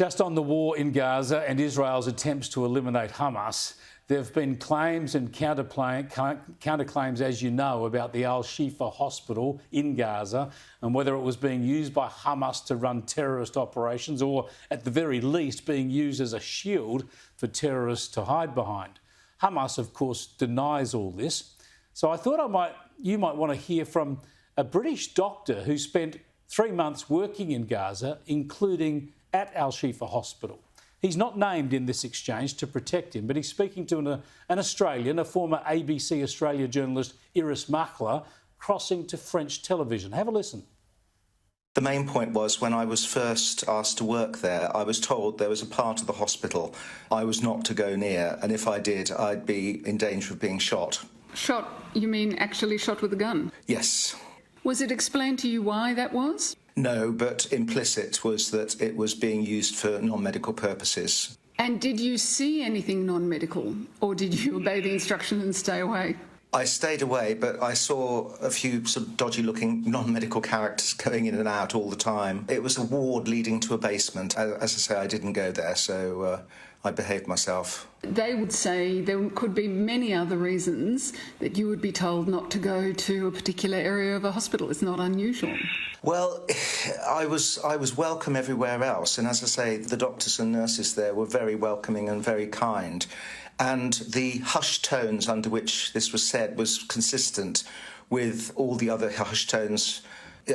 Just on the war in Gaza and Israel's attempts to eliminate Hamas, there have been claims and counterclaims, as you know, about the Shifa hospital in Gaza and whether it was being used by Hamas to run terrorist operations or, at the very least, being used as a shield for terrorists to hide behind. Hamas, of course, denies all this. So I thought you might want to hear from a British doctor who spent 3 months working in Gaza, including at Shifa hospital. He's not named in this exchange to protect him, but he's speaking to an Australian, a former ABC Australia journalist, Iris Makler, crossing to French television. Have a listen. The main point was when I was first asked to work there, I was told there was a part of the hospital I was not to go near, and if I did, I'd be in danger of being shot. Shot? You mean actually shot with a gun? Yes. Was it explained to you why that was? No, but implicit was that it was being used for non-medical purposes. And did you see anything non-medical, or did you obey the instruction and stay away? I stayed away, but I saw a few sort of dodgy-looking non-medical characters going in and out all the time. It was a ward leading to a basement. As I say, I didn't go there, so I behaved myself. They would say there could be many other reasons that you would be told not to go to a particular area of a hospital. It's not unusual. Well, I was welcome everywhere else, and as I say, the doctors and nurses there were very welcoming and very kind. And the hushed tones under which this was said was consistent with all the other hushed tones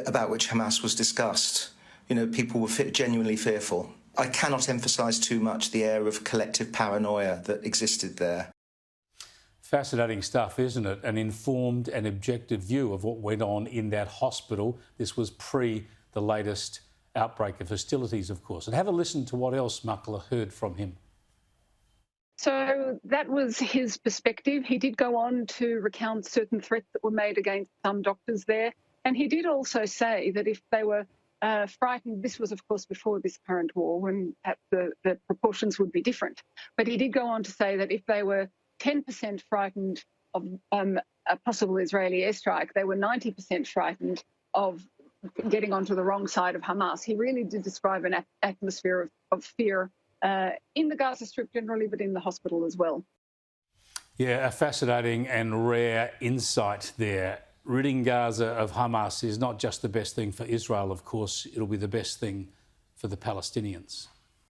about which Hamas was discussed. You know, people were genuinely fearful. I cannot emphasise too much the air of collective paranoia that existed there. Fascinating stuff, isn't it? An informed and objective view of what went on in that hospital. This was pre the latest outbreak of hostilities, of course. And have a listen to what else Makler heard from him. So that was his perspective. He did go on to recount certain threats that were made against some doctors there. And he did also say that if they were frightened, this was, of course, before this current war, when perhaps the proportions would be different. But he did go on to say that if they were 10% frightened of a possible Israeli airstrike, they were 90% frightened of getting onto the wrong side of Hamas. He really did describe an atmosphere of fear in the Gaza Strip generally, but in the hospital as well. Yeah, a fascinating and rare insight there. Ridding Gaza of Hamas is not just the best thing for Israel, of course, it'll be the best thing for the Palestinians.